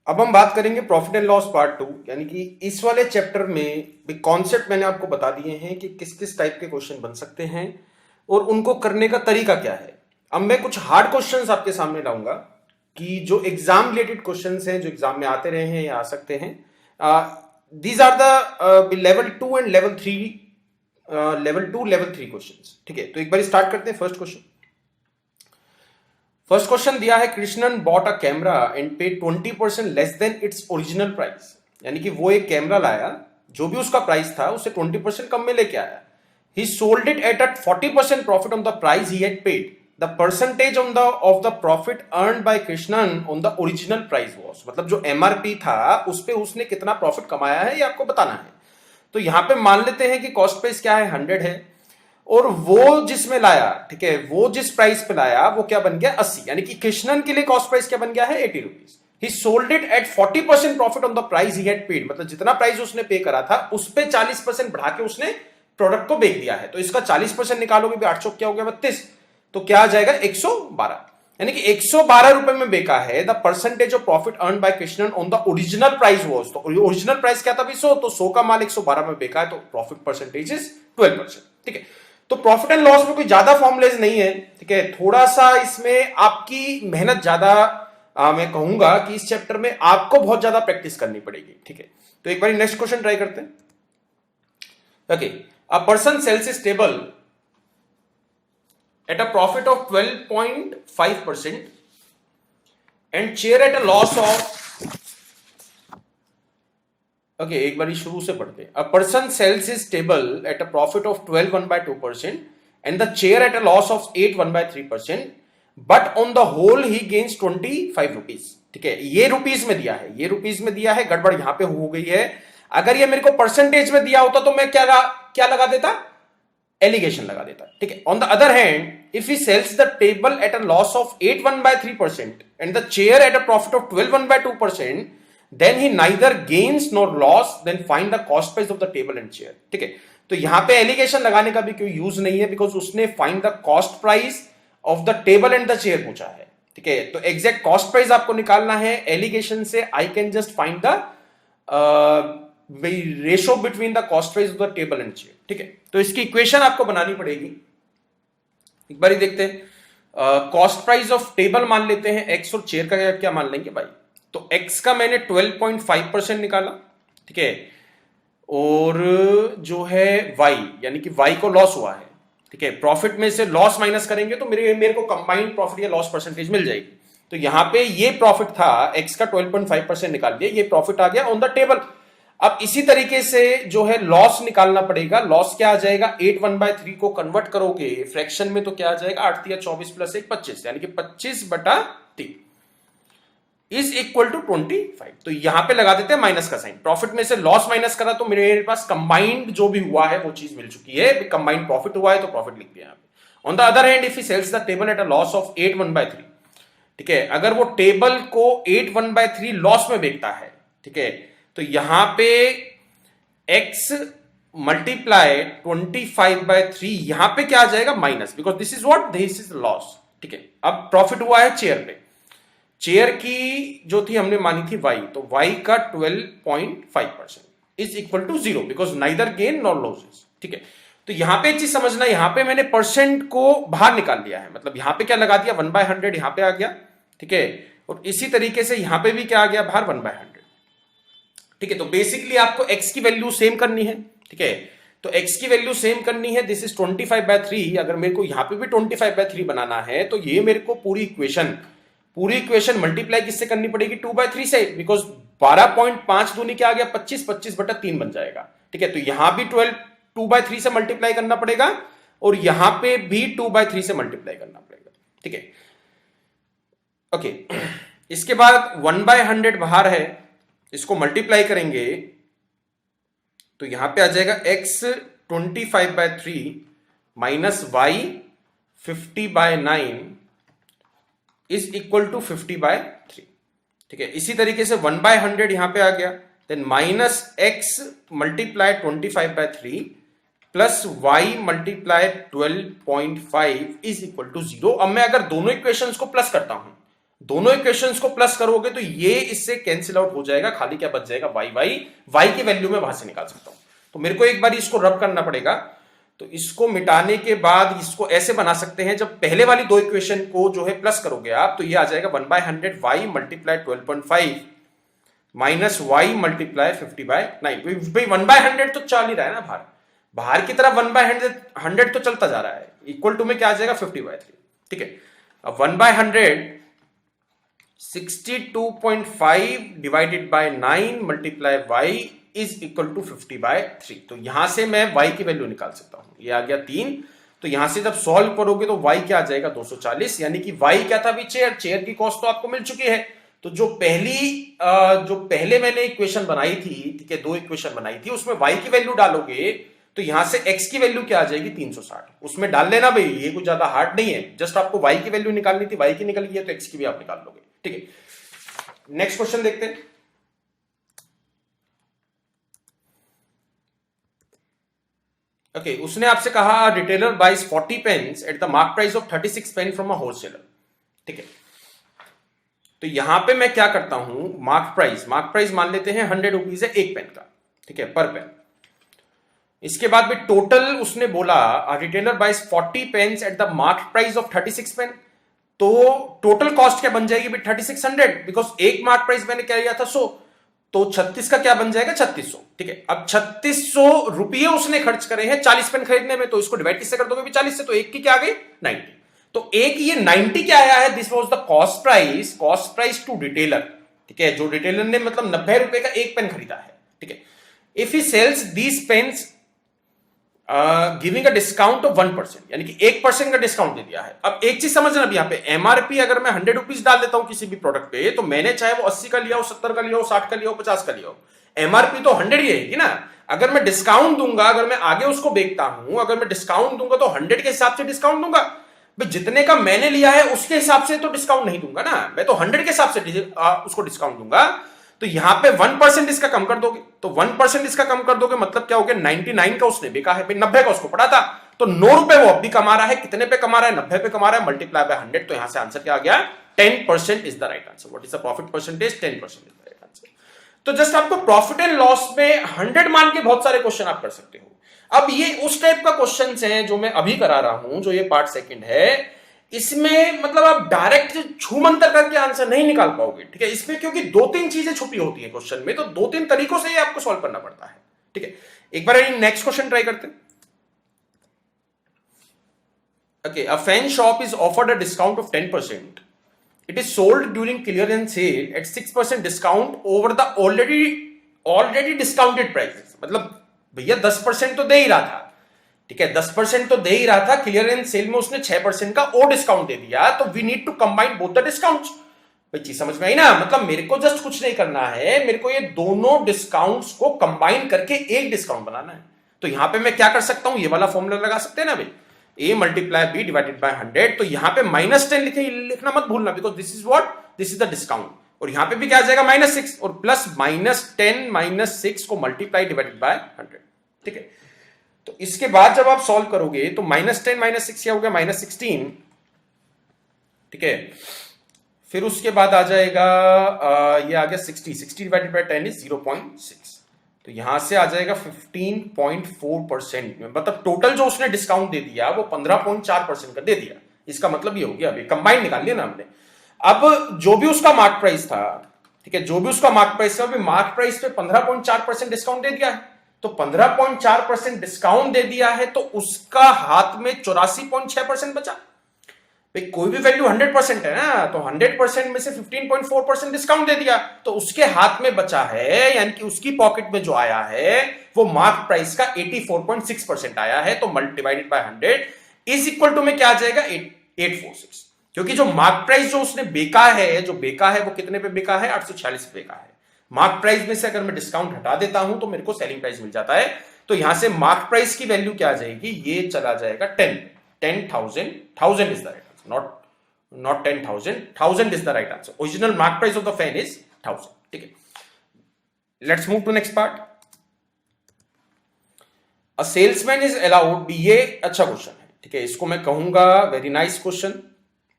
अब हम बात करेंगे प्रॉफिट एंड लॉस पार्ट 2, यानी कि इस वाले चैप्टर में कॉन्सेप्ट मैंने आपको बता दिए हैं कि किस किस टाइप के क्वेश्चन बन सकते हैं और उनको करने का तरीका क्या है। अब मैं कुछ हार्ड क्वेश्चंस आपके सामने लाऊंगा कि जो एग्जाम रिलेटेड क्वेश्चंस हैं, जो एग्जाम में आते रहे हैं या आ सकते हैं। These are the level 2 and level 3 questions. ठीक है, तो एक बार स्टार्ट करते हैं। फर्स्ट क्वेश्चन दिया है, Krishnan bought a camera and paid 20% less than its original price. यानी कि वो एक कैमरा लाया, जो भी उसका प्राइस था उससे 20% कम में लेके आया। ही sold it eight 40% profit on the price he had paid. The percentage on the of the profit earn by Krishnan on the original price was, मतलब जो एमआरपी था उस पे उसने कितना प्रॉफिट कमाया है ये आपको बताना है। तो यहां पे मान लेते हैं कि कॉस्ट प्राइस क्या है, 100 है, और वो जिसमें लाया, ठीक है, वो जिस प्राइस पे लाया वो क्या बन गया, 80। यानी कि कृष्णन के लिए कॉस्ट प्राइस क्या बन गया है, 80 rupees. He sold it eight 40% profit on the price he had paid, मतलब जितना प्राइस उसने पे करा था उस पे 40% बढ़ा के उसने प्रोडक्ट को बेच दिया है। तो इसका 40% निकालोगे भी 800 क्या हो गया, 32। तो क्या आ जाएगा, 112। यानी कि 112 रुपए में बेका है। The percentage of profit earn by Krishnan on the original price was, तो ओरिजिनल प्राइस क्या था, 100, तो 100 का माल 112 में बेका है, तो प्रॉफिट परसेंटेज इज 12%। ठीक है, तो प्रॉफिट एंड लॉस में कोई ज्यादा फॉर्मुलेज नहीं है। ठीक है, थोड़ा सा इसमें आपकी मेहनत ज्यादा, मैं कहूंगा कि इस चैप्टर में आपको बहुत ज्यादा प्रैक्टिस करनी पड़ेगी। ठीक है, तो एक बार नेक्स्ट क्वेश्चन ट्राई करते हैं। Okay, a person sells is table at a profit of 12.5% and chair at a loss of, okay, एक बारी शुरू से पढ़ते हैं। A person sells his table at a profit of 12 1/2% and the chair at a loss of 8 1/3%, but on the whole he gains 25 rupees। ठीक है, ये rupees में दिया है, ये रुपीस में दिया है, गड़बड़ यहां पे हो गई है। अगर ये मेरे को परसेंटेज में दिया होता तो मैं क्या लगा देता, एलिगेशन लगा देता। ठीक है, on the other hand if he sells the table at a loss of 8 1/3% and the chair at a profit of 12 1/2%, then he neither gains nor loss, then find the cost price of the table and chair. ठीक है, तो यहां पे allegation लगाने का भी कोई use नहीं है, बिकॉज उसने find the cost price of the table and the chair पूछा है। ठीक है, तो एग्जैक्ट कॉस्ट प्राइस आपको निकालना है। एलिगेशन से I can just find the ratio between the cost price of the table and chair. ठीक है, तो इसकी इक्वेशन आपको बनानी पड़ेगी। एक बार देखते हैं। कॉस्ट प्राइस ऑफ टेबल मान लेते हैं एक्स, और चेयर का क्या मान लेंगे भाई। तो एक्स का मैंने 12.5% निकाला। ठीक है, और जो है वाई, यानी कि वाई को लॉस हुआ है। ठीक है, प्रॉफिट में से लॉस माइनस करेंगे तो मेरे को कंबाइंड प्रॉफिट या लॉस परसेंटेज मिल जाएगी। तो यहां पे ये प्रॉफिट था, एक्स का 12.5% निकाल दिया, ये प्रॉफिट आ गया ऑन द टेबल। अब इसी तरीके से जो है लॉस निकालना पड़ेगा। लॉस क्या आ जाएगा, 8 1/3 को कन्वर्ट करोगे फ्रैक्शन में तो क्या आ जाएगा, 8 या 24 प्लस 1 25, यानी कि 25/3 इज इक्वल टू 25। तो यहां पे लगा देते हैं माइनस का साइन। प्रॉफिट में से लॉस माइनस करा तो मेरे पास कंबाइंड जो भी हुआ है वो चीज मिल चुकी है। कंबाइंड प्रॉफिट हुआ है तो प्रॉफिट लिख दिया यहां पे। On the other hand if he sells the table at a loss of 8 1/3, ठीक है, अगर वो टेबल को 8 1/3 लॉस में बेचता है, ठीक है, तो यहां पे x मल्टीप्लाई 25/3, यहां पे क्या आ जाएगा, minus, because this is what, this is loss. ठीक है, अब प्रॉफिट हुआ है चेयर पे। चेयर की जो थी हमने मानी थी y, तो y का 12.5% is equal to 0, because neither gain nor losses. ठीक है, तो यहां पे एक चीज समझना, यहां पे मैंने परसेंट को बाहर निकाल दिया है, मतलब यहां पे क्या लगा दिया, 1/100 यहां पे आ गया। ठीक है, और इसी तरीके से यहां पे भी क्या आ गया बाहर, 1/100। ठीक है, तो बेसिकली आपको x की वैल्यू सेम करनी है। ठीक है, तो x की वैल्यू सेम करनी है, दिस इज 25/3। अगर मेरे को यहां पे भी 25/3 बनाना है तो ये मेरे को पूरी इक्वेशन मल्टीप्लाई किससे करनी पड़ेगी, 2/3 से, बिकॉज 12.5 दूनी क्या आ गया, 25, 25/3 बन जाएगा। ठीक है, तो यहां भी 2/3 से मल्टीप्लाई करना पड़ेगा और यहां पे भी 2/3 से मल्टीप्लाई करना पड़ेगा। ठीक है, ओके, इसके बाद 1/100 बाहर है, इसको मल्टीप्लाई करेंगे तो यहां पे आ जाएगा x 25/3 minus y 50/9 is equal to 50/3। ठीक है, इसी तरीके से 1/100 यहां पे आ गया, then minus x multiply 25/3 plus y multiply 12.5 is equal to 0। अब मैं अगर दोनों इक्वेशंस को प्लस करता हूं, दोनों इक्वेशंस को प्लस करोगे तो ये इससे कैंसिल आउट हो जाएगा, खाली क्या बच जाएगा, वाई वाई, वाई की वैल्यू में वहां से निकाल सकता हूं। तो मेरे को एक बार इसको रब करना पड़ेगा। तो इसको मिटाने के बाद इसको ऐसे बना सकते हैं, जब पहले वाली दो इक्वेशन को जो है प्लस करोगे आप, तो ये आ जाएगा 1/100 y multiply 12.5 minus y multiply 50/9। भाई 1/100 तो चल ही रहा है ना, बाहर बाहर की तरफ 1/100 तो चलता जा रहा है, इक्वल टू में क्या आ जाएगा 50/3। ठीक है, अब 1/100 62.5 divided by 9 multiply y is equal to 50/3। तो यहां से मैं y की वैल्यू निकाल सकता हूं, ये आ गया 3। तो यहां से जब सॉल्व करोगे तो y क्या आ जाएगा 240, यानी कि y क्या था अभी, चेयर की कॉस्ट तो आपको मिल चुकी है। तो जो पहले मैंने इक्वेशन बनाई थी, ठीक है, दो इक्वेशन बनाई थी, उसमें y की वैल्यू डालोगे तो यहां से x की वैल्यू क्या आ जाएगी 360, उसमें डाल लेना भाई, ये कुछ ज्यादा हार्ड नहीं है, जस्ट आपको y की वैल्यू निकालनी थी, y की निकल गई है तो x की भी आप निकाल लोगे। ठीक है, नेक्स्ट क्वेश्चन देखते हैं। ओके, उसने आपसे कहा retailer buys 40 pens at the mark price of 36 pen from a wholesaler. ठीक है, तो यहां पे मैं क्या करता हूं, मार्क प्राइस मान लेते हैं 100 रुपीज है एक पेन का, ठीक है, पर पेन। इसके बाद भी टोटल उसने बोला retailer buys 40 pens at the mark price of 36 pen, तो टोटल कॉस्ट क्या बन जाएगी 3600, बिकॉज एक मार्क प्राइस मैंने क्या लिया था 100, तो 36 का क्या बन जाएगा 3600। ठीक है, अब 3600 रुपये उसने खर्च करे हैं 40 पेन खरीदने में, तो इसको डिवाइड किससे कर दोगे 40 से, तो एक की क्या आ गई 90। तो एक ये 90 क्या आया है, this was the cost price to retailer. ठीक है, जो रिटेलर ने मतलब 90 रुपए का एक पेन खरीदा है। ठीक है, if he sells these pens giving a discount of 1%, यानी कि 1% का डिस्काउंट दे दिया है। अब एक चीज समझना भी, यहाँ पे एमआरपी अगर मैं 100 रुपीज डाल देता हूं किसी भी प्रोडक्ट पे, तो मैंने चाहे वो 80 का लिया हो, 70 का लिया हो, 60 का लिया हो, 50 का लिया हो, एमआरपी तो 100 ही रहेगी ना। अगर मैं डिस्काउंट दूंगा, अगर मैं आगे उसको बेचता हूं, अगर मैं डिस्काउंट दूंगा तो 100 के हिसाब से डिस्काउंट दूंगा भाई, जितने का मैंने लिया है उसके हिसाब से तो डिस्काउंट नहीं दूंगा ना, मैं तो 100 के हिसाब से उसको डिस्काउंट दूंगा। तो यहां पे 1% इसका कम कर दोगे, तो 1% इसका कम कर दोगे मतलब क्या हो गया, 99 का उसने बेचा है, 90 का उसको पड़ा था, तो 9 रुपए वो अब भी कमा रहा है, कितने पे कमा रहा है 90 पे कमा रहा है, मल्टीप्लाई बाय 100। तो यहां से आंसर क्या आ गया 10% is the right answer. What is the profit percentage, 10% is the right answer. तो जस्ट आपको प्रॉफिट एंड लॉस में 100 मान के बहुत सारे क्वेश्चन आप कर सकते हो। अब ये उस टाइप का क्वेश्चन है जो मैं अभी करा रहा हूं, जो ये पार्ट सेकंड है, इसमें मतलब आप डायरेक्ट छूमंतर करके आंसर नहीं निकाल पाओगे। ठीक है, इसमें क्योंकि दो तीन चीजें छुपी होती है क्वेश्चन में, तो दो तीन तरीकों से ही आपको सॉल्व करना पड़ता है। ठीक है, एक बार नेक्स्ट क्वेश्चन ट्राई करते हैं। Okay, a fan shop is offered a discount of 10%. It is sold during clearance sale at 6% discount over the already discounted prices. मतलब भैया 10% तो दे ही रहा था, ठीक है, 10% तो दे ही रहा था, क्लियरेंस सेल में उसने 6% का और डिस्काउंट दे दिया, तो we need to combine both the discounts. भाई चीज समझ में आई ना, मतलब मेरे को जस्ट कुछ नहीं करना है, मेरे को ये दोनों डिस्काउंट्स को कंबाइन करके एक डिस्काउंट बनाना है। तो यहां पे मैं क्या कर सकता हूं, ये वाला फॉर्मूला लगा सकते हैं ना भाई, a multiply b divided by 100। तो यहां पे -10 लिखना मत भूलना, because this is what, this is the discount. और यहां पे भी क्या आ जाएगा -6 और प्लस -10 -6 को मल्टीप्लाई डिवाइडेड बाय 100। ठीक है, तो इसके बाद जब आप सॉल्व करोगे तो -10 -6 क्या हो गया -16। ठीक है, फिर उसके बाद आ जाएगा ये आ गया 60 डिवाइडेड बाय 10 इज 0.6, तो यहां से आ जाएगा 15.4%। मतलब टोटल जो उसने डिस्काउंट दे दिया वो 15.4% का दे दिया। इसका मतलब ये हो गया, अभी कंबाइन निकाल लिया ना हमने। अब जो भी उसका मार्क प्राइस था, ठीक है, जो भी उसका मार्क प्राइस था, मार्क प्राइस पे 15.4% डिस्काउंट दे दिया है, तो 15.4% डिस्काउंट दे दिया है, तो उसका हाथ में 84.6% बचा। भाई कोई भी वैल्यू 100% है ना, तो 100% में से 15.4% डिस्काउंट दे दिया, तो उसके हाथ में बचा है, यानी कि उसकी पॉकेट में जो आया है वो मार्क प्राइस का 84.6% आया है। तो multiplied by 100 is equal to में क्या आ जाएगा 846, क्योंकि जो मार्क प्राइस जो उसने बेचा है वो कितने पे बेचा है 846 पे बेचा है। मार्क प्राइस में से अगर मैं डिस्काउंट हटा देता हूं तो मेरे को सेलिंग प्राइस मिल जाता है। तो यहां से मार्क प्राइस की वैल्यू क्या आ जाएगी, ये चला जाएगा 10,000 is the right answer, not 10,000, 1000 is the right answer. Original mark price of the fan is 1000। ठीक है, let's move to next part. A salesman is allowed, ये अच्छा क्वेश्चन है। ठीक है, इसको मैं कहूंगा वेरी नाइस क्वेश्चन।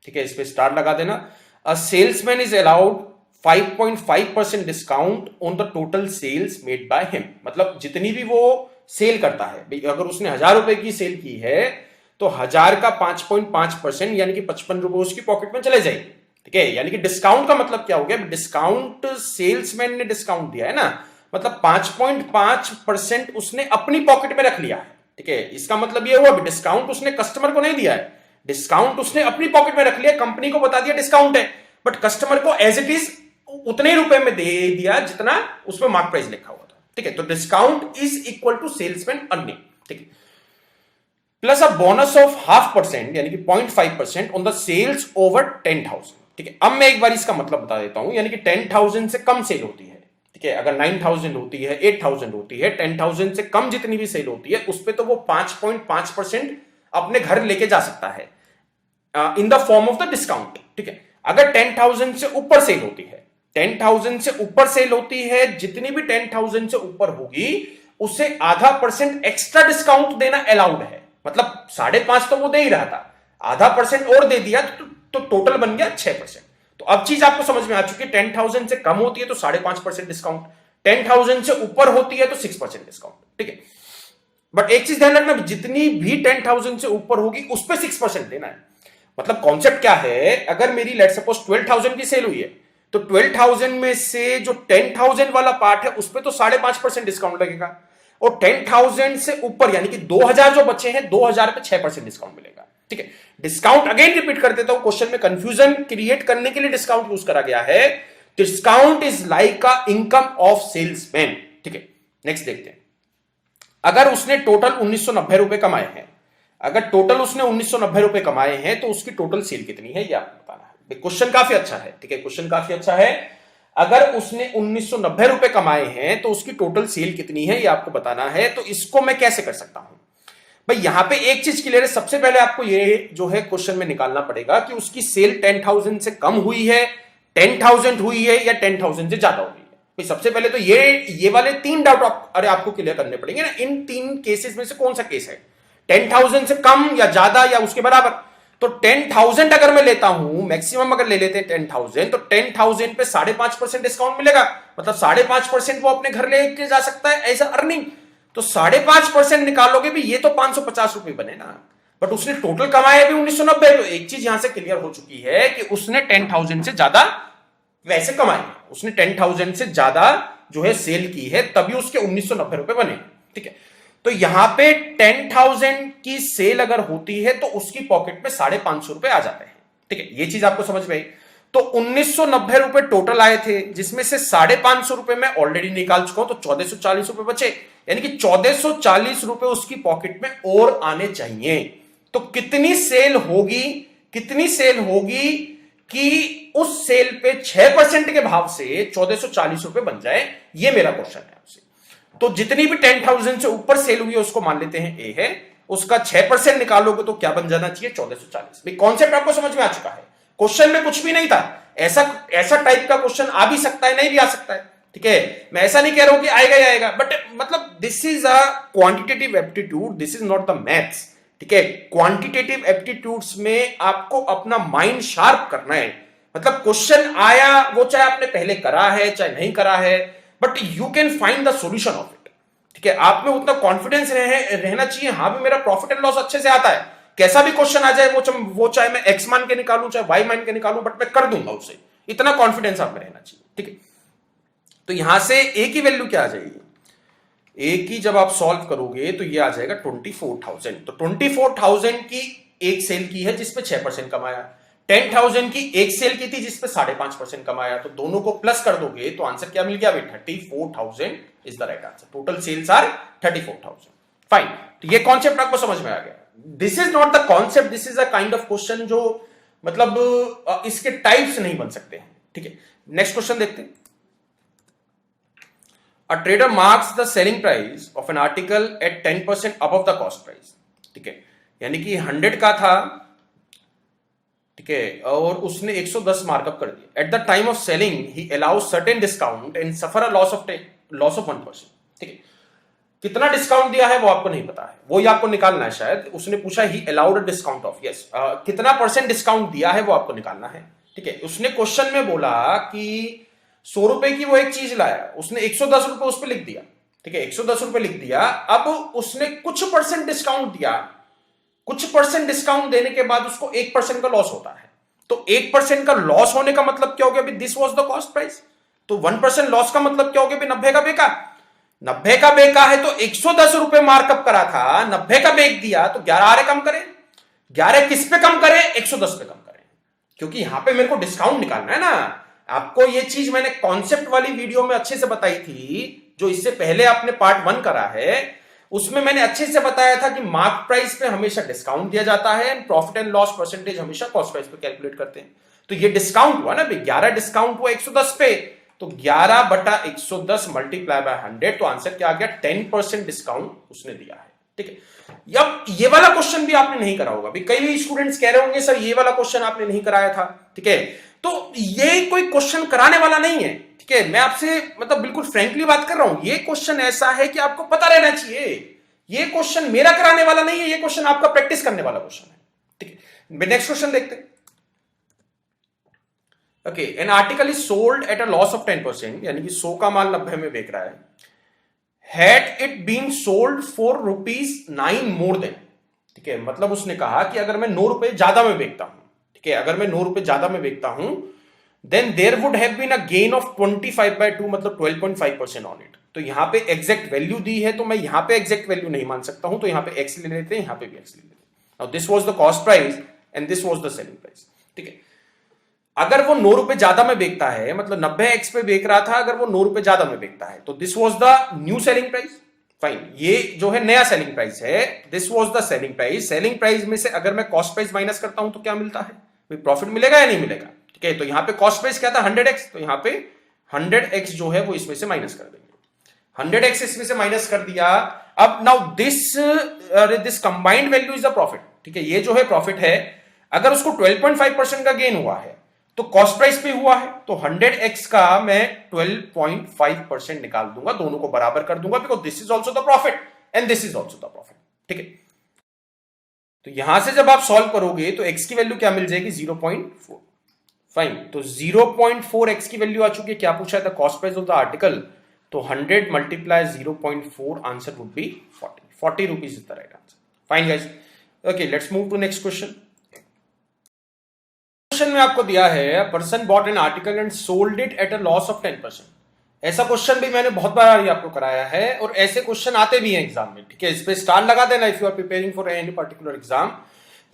ठीक है, इस पे स्टार लगा देना। A salesman is allowed 5.5% discount on the total sales made by him. मतलब जितनी भी वो सेल करता है, अगर उसने 1,000 रुपए की सेल की है तो 1,000 का 5.5% यानी कि 55 रुपए उसकी पॉकेट में चले जाएंगे। ठीक है, यानी कि डिस्काउंट का मतलब क्या हो गया, डिस्काउंट सेल्समैन ने डिस्काउंट दिया है ना, मतलब 5.5% उसने अपनी पॉकेट में रख लिया है। ठीक है, इसका मतलब ये हुआ डिस्काउंट उसने कस्टमर को नहीं दिया है, डिस्काउंट उसने अपनी पॉकेट में रख लिया, कंपनी को बता दिया डिस्काउंट है, बट कस्टमर को एज इट इज उतने ही रुपए में दे दिया जितना उसमें मार्क प्राइस लिखा हुआ था। ठीक है, तो discount is equal to salesman earning. ठीक है, प्लस अ बोनस ऑफ 0.5% यानी कि 0.5% ऑन द सेल्स ओवर 10,000। ठीक है, अब मैं एक बार इसका मतलब बता देता हूं, यानी कि 10,000 से कम सेल होती है। ठीक है, अगर 9,000 होती है, 8,000 होती है, 10,000 से कम जितनी भी सेल होती है उस पर तो वो 5.5% अपने घर लेके जा सकता है in the form of the discount. ठीक है, अगर 10,000 से ऊपर सेल होती है, 10,000 से ऊपर सेल होती है, जितनी भी 10,000 से ऊपर होगी उसे 0.5% एक्स्ट्रा डिस्काउंट देना अलाउड है। मतलब 5.5 तो वो दे ही रहा था, 0.5% और दे दिया तो टोटल बन गया 6%। तो अब चीज आपको समझ में आ चुकी है, 10,000 से कम होती है तो 5.5% डिस्काउंट, 10,000 से ऊपर होती है तो 6% डिस्काउंट। ठीक है, बट एक चीज ध्यान रखना, जितनी भी 10,000 से ऊपर होगी उस पर 6% देना है। मतलब कॉन्सेप्ट क्या है, अगर मेरी लेट सपोज 12,000 की सेल हुई है तो 12,000 में से जो 10,000 वाला पार्ट है उस पर तो 5.5% डिस्काउंट लगेगा, और 10,000 से ऊपर यानी कि 2,000 जो बचे हैं 2,000 पे 6% डिस्काउंट मिलेगा। ठीक है, डिस्काउंट अगेन रिपीट कर देता हूं, क्वेश्चन में कंफ्यूजन क्रिएट करने के लिए डिस्काउंट यूज करा गया है। Discount is like a income of salesman. ठीक है, नेक्स्ट देखते हैं। अगर उसने टोटल 1,990 रुपए कमाए हैं, अगर टोटल उसने 1,990 रुपए कमाए हैं तो उसकी टोटल सेल कितनी है ये आपको बताना है। क्वेश्चन काफी अच्छा है। ठीक है, क्वेश्चन काफी अच्छा है। अगर उसने 1,990 रुपए कमाए हैं तो उसकी टोटल सेल कितनी है ये आपको बताना है। तो इसको मैं कैसे कर सकता हूं भाई, यहां पे एक चीज क्लियर है, सबसे पहले आपको ये जो है क्वेश्चन में निकालना पड़ेगा कि उसकी सेल 10,000 से कम हुई है, 10,000 हुई है या 10,000 से ज्यादा हुई है। भाई सबसे पहले तो ये वाले 3 डाउट अरे आपको क्लियर करने पड़ेंगे ना, इन 3 केसेस में से कौन सा केस है, 10,000 से कम या ज्यादा या उसके बराबर। तो 10,000 अगर मैं लेता हूं, मैक्सिमम अगर ले लेते हैं 10,000, तो 10,000 पे 5.5% डिस्काउंट मिलेगा, मतलब 5.5% वो अपने घर लेके जा सकता है ऐसा अर्निंग। तो 5.5% निकालोगे भी ये तो 550 रुपए बने ना, बट उसने टोटल कमाया भी 1,990। तो एक चीज यहां से क्लियर हो चुकी है कि उसने 10,000 से ज्यादा वैसे कमाए, उसने 10,000 से ज्यादा जो है सेल की है, तभी उसके 1,990 रुपए बने। ठीक है, तो यहां पे 10,000 की सेल अगर होती है तो उसकी पॉकेट में 550 रुपए आ जाते हैं। ठीक है, ये चीज आपको समझ में आई। तो 1,990 रुपए टोटल आए थे, जिसमें से 550 रुपए मैं ऑलरेडी निकाल चुका हूं, तो 1,440 रुपए बचे, यानी कि 1,440 रुपए उसकी पॉकेट में और आने चाहिए। तो कितनी सेल होगी, कितनी सेल होगी कि उस सेल पे 6% के भाव से 1,440 रुपए बन जाए, ये मेरा क्वेश्चन है आपसे। तो जितनी भी 10,000 से ऊपर सेल हुई है उसको मान लेते हैं ए है, उसका 6% निकालोगे तो क्या बन जाना चाहिए, 1,440। भाई कॉन्सेप्ट आपको समझ में आ चुका है, क्वेश्चन में कुछ भी नहीं था। ऐसा टाइप का क्वेश्चन आ भी सकता है, नहीं भी आ सकता है। ठीक है, मैं ऐसा नहीं कह रहा हूं कि आएगा ही आएगा, बट मतलब this is a quantitative aptitude, this is not the maths. ठीक है, क्वांटिटेटिव एप्टीट्यूड्स में आपको अपना माइंड शार्प करना है। मतलब क्वेश्चन आया, वो चाहे आपने पहले करा है चाहे नहीं करा है, but you can find the solution of it. ठीक है, आप में उतना कॉन्फिडेंस रहना चाहिए, हाँ भी मेरा प्रॉफिट एंड लॉस अच्छे से आता है, कैसा भी क्वेश्चन आ जाए, वो चाहे मैं एक्स मान के निकालूं चाहे वाई मान के निकालूं, बट मैं कर दूंगा उसे, इतना कॉन्फिडेंस आप में रहना चाहिए। ठीक है, तो यहां से ए की वैल्यू क्या आ जाएगी, ए की जब आप सॉल्व करोगे तो ये आ जाएगा 24,000। तो 24,000 की एक सेल की है जिसपे 6% कमाया, 10,000 की एक सेल की थी जिसपे 5.5% कमाया, तो दोनों को प्लस कर दोगे तो आंसर क्या मिल गया, 34,000 is the right answer. Total sales are 34,000। Fine, तो ये कॉन्सेप्ट आपको समझ में आ गया। This is not the concept, this is a kind of question जो मतलब इसके टाइप्स नहीं बन सकते हैं। ठीक है, नेक्स्ट क्वेश्चन देखते हैं। A trader marks the selling price of an article at 10% above the cost price। ठीक है, यानी कि 100 का था, ठीक है, और उसने 110 मार्कअप कर दिया। At the time of selling he allows certain discount and suffer a loss of 1%। ठीक है, कितना डिस्काउंट दिया है वो आपको नहीं पता है, वो ही आपको निकालना है। शायद उसने पूछा ही अलाउड डिस्काउंट ऑफ, यस, कितना परसेंट डिस्काउंट दिया है वो आपको निकालना है। ठीक है, उसने क्वेश्चन में बोला कि 100 रुपए की वो एक चीज लाया, उसने 110 रुपए उस पर लिख दिया। ठीक है, 110 रुपए लिख दिया, अब उसने कुछ परसेंट डिस्काउंट दिया, कुछ परसेंट डिस्काउंट देने के बाद उसको 1% का लॉस होता है। तो 1% का लॉस होने का मतलब क्या हो गया? This was the cost price. तो 1% लॉस का मतलब क्या हो गया? 90 का बेका, 90 का बेका है तो 110 रुपए मार्कअप करा था, 90 का बेक दिया तो 11 आरे कम करें। 11 किस पे कम करें? 110 पे कम करें, क्योंकि यहां पे मेरे को डिस्काउंट निकालना है ना। आपको ये चीज मैंने कॉन्सेप्ट वाली वीडियो में अच्छे से बताई थी, जो इससे पहले आपने पार्ट 1 करा है, उसमें मैंने अच्छे से बताया था कि मार्क प्राइस पे हमेशा डिस्काउंट दिया जाता है and profit and loss percentage हमेशा कॉस्ट प्राइस पे कैलकुलेट करते हैं। तो ये डिस्काउंट हुआ ना भाई, 11 डिस्काउंट हुआ 110 पे, तो 11 बटा 110 मल्टीप्लाई बाय 100, तो आंसर क्या आ गया? 10% डिस्काउंट उसने दिया है। ठीक है, अब ये वाला क्वेश्चन भी आपने नहीं करा होगा। कई भी स्टूडेंट्स कह रहे होंगे सर ये वाला क्वेश्चन आपने नहीं कराया था। ठीक है, तो ये कोई क्वेश्चन कराने वाला नहीं है। ठीक है, मैं आपसे मतलब बिल्कुल फ्रेंकली बात कर रहा हूं, ये क्वेश्चन ऐसा है कि आपको पता रहना चाहिए। ये क्वेश्चन मेरा कराने वाला नहीं है, ये क्वेश्चन आपका प्रैक्टिस करने वाला क्वेश्चन है। ठीक है, नेक्स्ट क्वेश्चन देखते हैं। Okay, an article is sold at a loss of 10%, यानी कि 100 का माल 90 में बेच रहा है, had it been sold for ₹9 more than. ठीक है, मतलब उसने कहा कि अगर मैं 9 रुपए ज्यादा में बेचता हूं, ठीक है, अगर मैं 9 रुपए ज्यादा में बेचता हूं, then there would have been a gain of 25/2, मतलब 12.5% ऑन इट। तो यहां पे एग्जैक्ट वैल्यू दी है, तो मैं यहां पे एग्जैक्ट वैल्यू नहीं मान सकता हूं, तो यहां पे एक्स ले लेते हैं, यहां पे भी एक्स ले लेते हैं। Now this was the cost price and this was the selling price. ठीक है, अगर वो 9 रुपए ज्यादा में बेचता है, मतलब 90x पे बेच रहा था, अगर वो 9 रुपए ज्यादा में बेचता है, तो this was the new selling price. Fine, ये जो है नया सेलिंग प्राइस है, this was the selling price. Selling price में से अगर मैं कॉस्ट प्राइस माइनस करता हूं तो क्या मिलता है? प्रॉफिट मिलेगा या नहीं मिलेगा? ठीक है, तो यहां पे कॉस्ट प्राइस क्या था? 100x, तो यहां पे 100x जो है वो इसमें से माइनस कर देंगे। 100x इसमें से माइनस कर दिया। अब now this combined value is the profit. ठीक है, ये जो है प्रॉफिट है। अगर उसको 12.5% का गेन हुआ है तो कॉस्ट प्राइस पे हुआ है, तो 100x का मैं 12.5% निकाल दूंगा, दोनों को बराबर कर दूंगा, because this is also the profit and this is also the profit. ठीक है, तो यहां से जब आप सॉल्व करोगे तो x की वैल्यू क्या मिल जाएगी? 0.4। फाइन, तो 0.4x की वैल्यू आ चुकी है। क्या पूछा था? Cost price of the article. तो 100 multiply 0.4, answer would be 40 rupees is the right answer. Fine guys, okay, let's move to next question. Question में आपको दिया है person bought an article and sold it at a loss of 10%। ऐसा question भी मैंने बहुत बार आपको कराया है और ऐसे क्वेश्चन आते भी हैं एग्जाम में। ठीक है, इस पे स्टार लगा देना if you are preparing for any particular exam.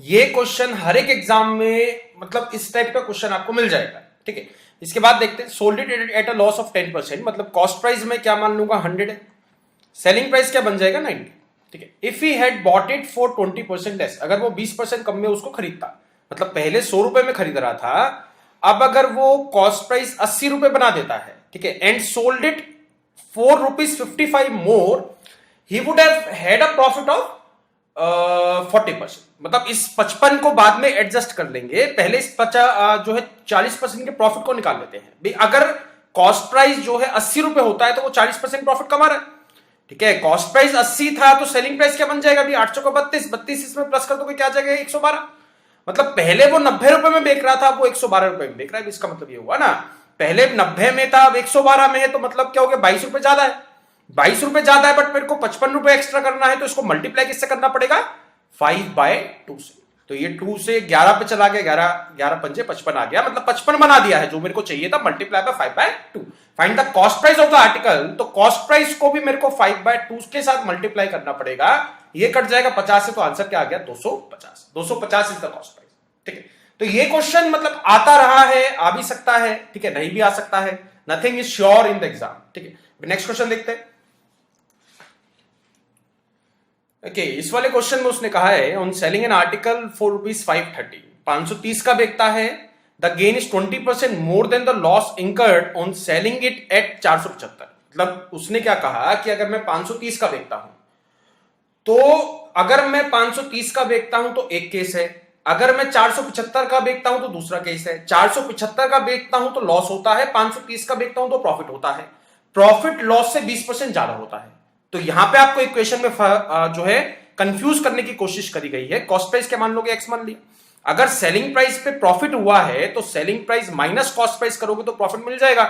ये क्वेश्चन हर एक एग्जाम में, मतलब इस टाइप का क्वेश्चन आपको मिल जाएगा। ठीक है, इसके बाद देखते हैं, sold it at a loss of 10%, मतलब कॉस्ट प्राइस में क्या मान लूंगा? 100 है, सेलिंग प्राइस क्या बन जाएगा? 90। ठीक है, if he had bought it for 20% less, अगर वो 20% कम में उसको खरीदता, मतलब पहले 100 रुपए में खरीद रहा था, अब अगर वो कॉस्ट प्राइस 80 रुपए बना देता है, ठीक है, and sold it ₹4.55 more, he would have had a profit of 40%। मतलब इस 55 को बाद में एडजस्ट कर लेंगे, पहले इस 50 जो है 40% के प्रॉफिट को निकाल लेते हैं भाई। अगर कॉस्ट प्राइस जो है 80 रुपए होता है तो वो 40% प्रॉफिट कमा रहा है। ठीक है, कॉस्ट प्राइस 80 था तो सेलिंग प्राइस क्या बन जाएगा? 800 का 32 इसमें प्लस कर दोगे क्या आ जाएगा? 112। मतलब पहले वो 90 रुपए में बेच रहा था, वो 112 रुपए में बेच रहा है। इसका मतलब ये हुआ ना, पहले 90 में था, अब 112 में है, तो मतलब क्या हो गया? 22 रुपए ज्यादा है। 22 रुपए ज्यादा है, बट मेरे को 55 रुपए एक्स्ट्रा करना है, तो इसको मल्टीप्लाई किससे करना पड़ेगा? 5/2 से। तो ये 2 से 11 पे चला गया, 11 पंजे 55 आ गया, मतलब 55 बना दिया है जो मेरे को चाहिए था, multiply by 5/2। Find the cost price of the article, तो कॉस्ट प्राइस को भी मेरे को 5/2 के साथ मल्टीप्लाई करना पड़ेगा। ये कट जाएगा 50 से, तो आंसर क्या आ गया? 250। 250 इज द कॉस्ट प्राइस। ठीक है, तो ये क्वेश्चन मतलब आता रहा है, आ भी सकता है, ठीक है, नहीं भी आ सकता है। Nothing is sure in the exam. ठीक है, नेक्स्ट क्वेश्चन देखते हैं। ओके, इस वाले क्वेश्चन में उसने कहा है on selling an article for ₹530, 530 का बेचता है, the gain is 20% more than the loss incurred on selling it at 475। मतलब उसने क्या कहा कि अगर मैं 530 का बेचता हूं, तो अगर मैं 530 का बेचता हूं तो एक केस है, अगर मैं 475 का बेचता हूं तो दूसरा केस है। 475 का बेचता हूं तो लॉस होता है, 530 का बेचता हूं तो प्रॉफिट होता है। प्रॉफिट लॉस से 20% ज्यादा होता है। तो यहां पे आपको इक्वेशन में जो है कंफ्यूज करने की कोशिश करी गई है। कॉस्ट प्राइस क्या मान लोगे? एक्स मान लिया, अगर सेलिंग प्राइस पे प्रॉफिट हुआ है तो selling price minus cost price करोगे तो प्रॉफिट मिल जाएगा।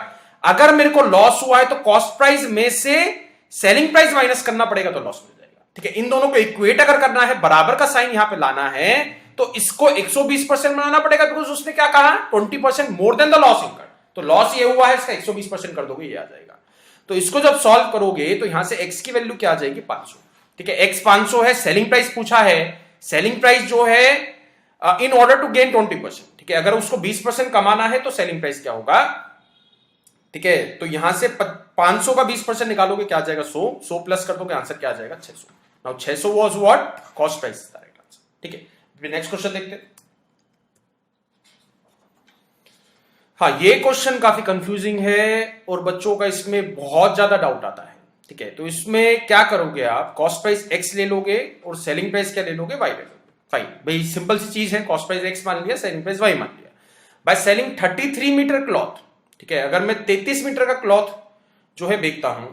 अगर मेरे को लॉस हुआ है तो कॉस्ट प्राइस में से सेलिंग प्राइस माइनस करना पड़ेगा तो लॉस मिल जाएगा। ठीक है, इन दोनों को इक्वेट अगर करना है, बराबर का साइन यहां पे लाना है, तो इसको 120% बनाना पड़ेगा, बिकॉज उसने क्या कहा 20% more than the loss incurred. तो लॉस ये हुआ है, इसका 120% कर दोगे, ये आ जाएगा। तो इसको जब सॉल्व करोगे तो यहां से x की वैल्यू क्या आ जाएगी 500। ठीक है, x 500 है, सेलिंग प्राइस पूछा है, सेलिंग प्राइस जो है इन ऑर्डर टू गेन 20%। ठीक है, अगर उसको 20% कमाना है तो सेलिंग प्राइस क्या होगा। ठीक है, तो यहां से 500 का 20% निकालोगे क्या आ जाएगा 100 प्लस कर दोगे, आंसर क्या आ जाएगा 600। Now 600 was what cost price direct answer. ठीक है, नेक्स्ट क्वेश्चन देखते हैं। हाँ, ये क्वेश्चन काफी कंफ्यूजिंग है और बच्चों का इसमें बहुत ज्यादा डाउट आता है। ठीक है, तो इसमें क्या करोगे आप, कॉस्ट प्राइस एक्स ले लोगे और सेलिंग प्राइस क्या ले लोगे, वाई ले लोगे। फाइन भाई, सिंपल सी चीज है, कॉस्ट प्राइस एक्स मान लिया, सेलिंग प्राइस वाई मान लिया। बाय सेलिंग 33 मीटर क्लॉथ, ठीक है, अगर मैं 33 मीटर का क्लॉथ जो है बेचता हूं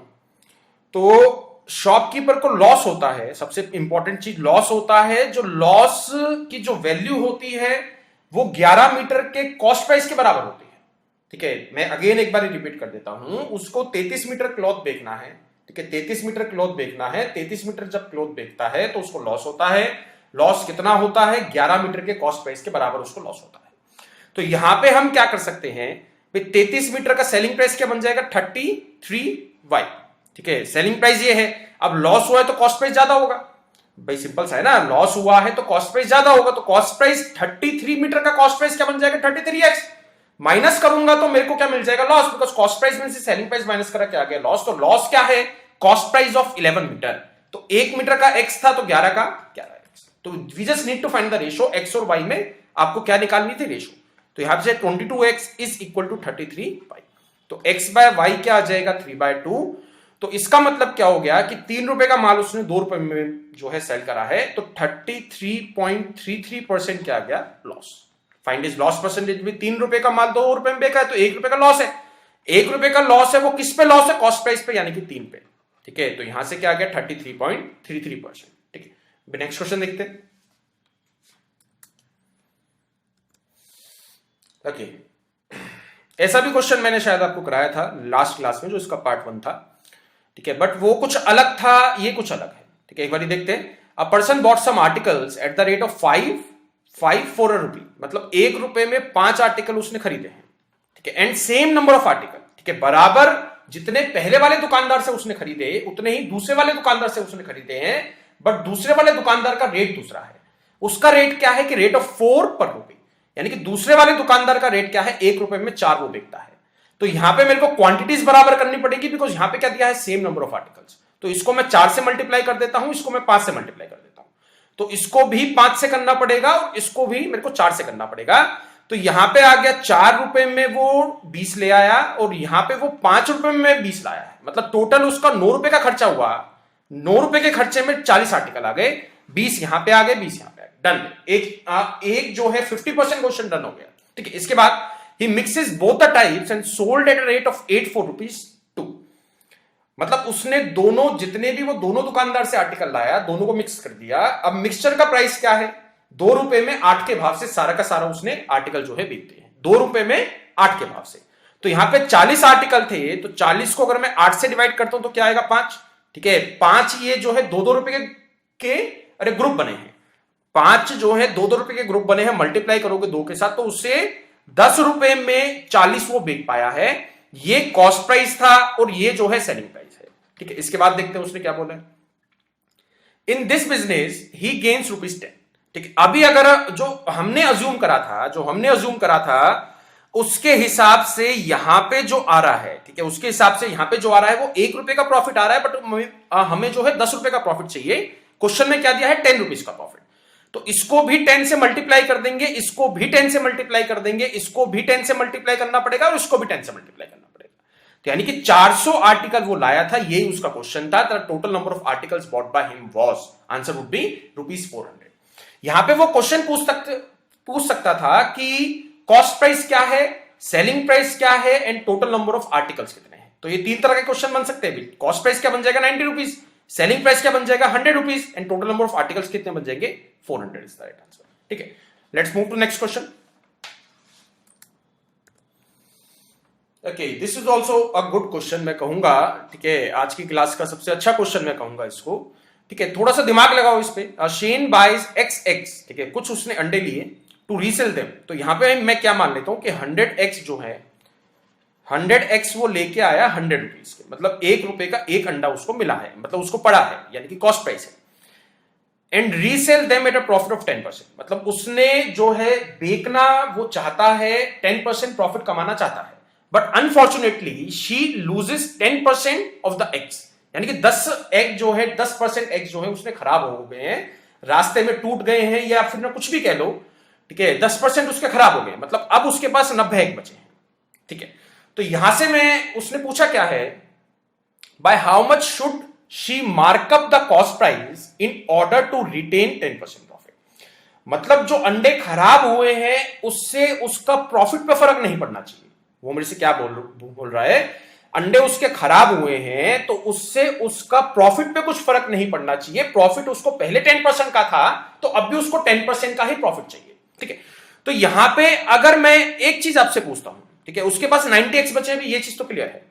तो शॉपकीपर को लॉस होता है। सबसे इंपॉर्टेंट चीज लॉस होता है, जो लॉस की जो वैल्यू होती है वो 11 मीटर के कॉस्ट प्राइस के बराबर होती है। ठीक है, मैं अगेन एक बार रिपीट कर देता हूं, उसको 33 मीटर क्लॉथ बेचना है। ठीक है, 33 मीटर क्लॉथ बेचना है, 33 मीटर जब क्लॉथ बेचता है तो उसको लॉस होता है। लॉस कितना होता है, 11 मीटर के कॉस्ट प्राइस के बराबर उसको लॉस होता है। तो यहां पे हम क्या कर सकते हैं, 33 मीटर का सेलिंग प्राइस क्या बन जाएगा 33y। ठीक है, सेलिंग प्राइस ये है, अब लॉस हुआ है तो कॉस्ट प्राइस ज्यादा होगा। भाई सिंपल सा है ना, लॉस हुआ है तो कॉस्ट प्राइस ज्यादा होगा, तो कॉस्ट प्राइस 33 मीटर का कॉस्ट प्राइस क्या बन जाएगा 33x। माइनस करूंगा तो मेरे को क्या मिल जाएगा लॉस, बिकॉज कॉस्ट प्राइस में से सेलिंग प्राइस माइनस करा क्या आ गया लॉस। तो लॉस क्या है, कॉस्ट प्राइस ऑफ 11 मीटर। तो 1 मीटर का x था तो 11 का 11x। तो we just need to find the ratio, x और y में आपको क्या निकालनी थी रेशियो। तो यहां से 22x is equal to 33y। तो x बाय y क्या आ जाएगा 3/2। तो इसका मतलब क्या हो गया कि 3 रुपए का माल उसने 2 रुपए में जो है सेल करा है, तो 33.33% क्या आ गया loss. Find is loss percentage भी, 3 रुपए का माल 2 रुपए में बेचा है तो 1 रुपए का लॉस है। 1 रुपए का लॉस है, वो किस पे लॉस है, कॉस्ट प्राइस पे, यानी कि 3 पे। ठीक है, तो यहां से क्या आ गया 33.33%। ठीक है, नेक्स्ट क्वेश्चन देखते हैं। ओके, ऐसा भी क्वेश्चन मैंने शायद आपको कराया था लास्ट क्लास में, जो इसका पार्ट 1 था। ठीक है, बट वो कुछ अलग था, ये कुछ अलग है। ठीक है, एक बार देखते हैं। A person bought some articles at the rate of 5 for a rupee, मतलब 1 रुपए में 5 आर्टिकल उसने खरीदे हैं। ठीक है, and same number of article. ठीक है, बराबर जितने पहले वाले दुकानदार से उसने खरीदे उतने ही दूसरे वाले दुकानदार से उसने खरीदे हैं, बट दूसरे वाले दुकानदार का रेट दूसरा है। उसका रेट क्या है कि रेट ऑफ 4 पर रुपी, यानी कि दूसरे वाले दुकानदार का रेट क्या है 1 रुपए में 4 वो बेचता है। तो यहां पे मेरे को क्वांटिटीज बराबर करनी पड़ेगी, बिकॉज यहां पे क्या दिया है सेम नंबर ऑफ आर्टिकल्स। तो इसको मैं 4 से मल्टीप्लाई कर देता हूं, इसको मैं 5 से मल्टीप्लाई कर देता हूं। तो इसको भी 5 से करना पड़ेगा और इसको भी मेरे को 4 से करना पड़ेगा। तो यहां पे आ गया 4 रुपए में वो 20 ले आया और यहां पे वो 5 रुपए में 20 लाया है, मतलब टोटल उसका 9 रुपए का खर्चा हुआ। 9 रुपए के खर्चे में 40 आर्टिकल आ गए, 20 यहां पे आ गए, 20 यहां पे आ गए, डन। एक जो है 50% क्वेश्चन डन हो गया। ठीक है, इसके बाद he mixes both the types and sold at a rate of 84 rupees to, मतलब उसने दोनों जितने भी वो दोनों दुकानदार से आर्टिकल लाया दोनों को मिक्स कर दिया। अब मिक्सचर का प्राइस क्या है 2 रुपए में 8 के भाव से सारा का सारा उसने आर्टिकल जो है बेचते हैं 2 रुपए में 8 के भाव से। तो यहां पे 40 आर्टिकल थे, तो 40 को अगर मैं 8 से डिवाइड करता हूं तो क्या आएगा 5। ठीक है, 5 ये जो है 2-2 रुपए के अरे ग्रुप बने हैं, 5 जो है 2-2 रुपए के ग्रुप बने हैं, मल्टीप्लाई करोगे 2 के साथ तो उससे 10 रुपए में 40 वो बेच पाया है। ये कॉस्ट प्राइस था और ये जो है सेलिंग प्राइस है। ठीक है, इसके बाद देखते हैं उसने क्या बोला है। In this business he gains ₹10। ठीक है, अभी अगर जो हमने अज्यूम करा था उसके हिसाब से यहां पे जो आ रहा है, ठीक है, उसके हिसाब से यहां पे जो आ रहा है वो 1 रुपए का प्रॉफिट आ रहा है, बट हमें जो है 10 रुपए का प्रॉफिट चाहिए। क्वेश्चन में क्या दिया है 10 रुपीज का प्रॉफिट। तो इसको भी 10 से मल्टीप्लाई कर देंगे, इसको भी 10 से मल्टीप्लाई कर देंगे, इसको भी 10 से मल्टीप्लाई करना पड़ेगा और इसको भी 10 से मल्टीप्लाई करना पड़ेगा। तो यानी कि 400 आर्टिकल वो लाया था, यही उसका क्वेश्चन था। Total number of articles bought by him was, answer would B ₹400। यहां पे वो क्वेश्चन पूछ सकता था कि कॉस्ट प्राइस क्या है, सेलिंग प्राइस क्या है and total number of articles कितने हैं। तो ये 3 तरह के क्वेश्चन बन सकते हैं। कॉस्ट प्राइस क्या बन जाएगा 90 रुपीज, सेलिंग प्राइस क्या बन जाएगा 100 rupees and total number of articles कितने बन जाएंगे 400 इज द राइट आंसर। ठीक है, let's move to next question. Okay, this is also a good question मैं कहूंगा. ठीक है, आज की क्लास का सबसे अच्छा क्वेश्चन मैं कहूंगा इसको. ठीक है, थोड़ा सा दिमाग लगाओ इस पे. Shane buys x x. ठीक है, कुछ उसने अंडे लिए टू रीसेल देम. तो यहां पे मैं क्या मान लेता हूं कि 100x जो है 100x वो लेके आया 100 रुपीज के, मतलब 1 रुपए का एक अंडा उसको मिला है, मतलब उसको पड़ा है, यानी कि कॉस्ट प्राइस है. And resale them at a profit of 10%, मतलब उसने जो है बेचना वो चाहता है, 10% प्रॉफिट कमाना चाहता है. But unfortunately she loses 10% of the eggs, यानी कि 10 एग जो है 10% एग जो है उसने खराब हो गए हैं, रास्ते में टूट गए हैं, या फिर ना कुछ भी कह लो. ठीक है, 10% उसके खराब हो गए, मतलब अब उसके पास 90 एग बचे हैं. ठीक है, तो यहां से मैं उसने पूछा क्या है, by how much should she markup the cost price in order to retain 10% profit. मतलब जो अंडे खराब हुए हैं उससे उसका प्रॉफिट पे फर्क नहीं पड़ना चाहिए. वो मेरे से क्या बोल रहा है, अंडे उसके खराब हुए हैं तो उससे उसका प्रॉफिट पे कुछ फर्क नहीं पड़ना चाहिए. प्रॉफिट उसको पहले 10% का था तो अब भी उसको 10% का ही प्रॉफिट चाहिए. ठीक है, तो यहां पे अगर मैं एक चीज आपसे पूछता हूं, ठीक है, उसके पास 90x बचे भी, ये चीज तो क्लियर है.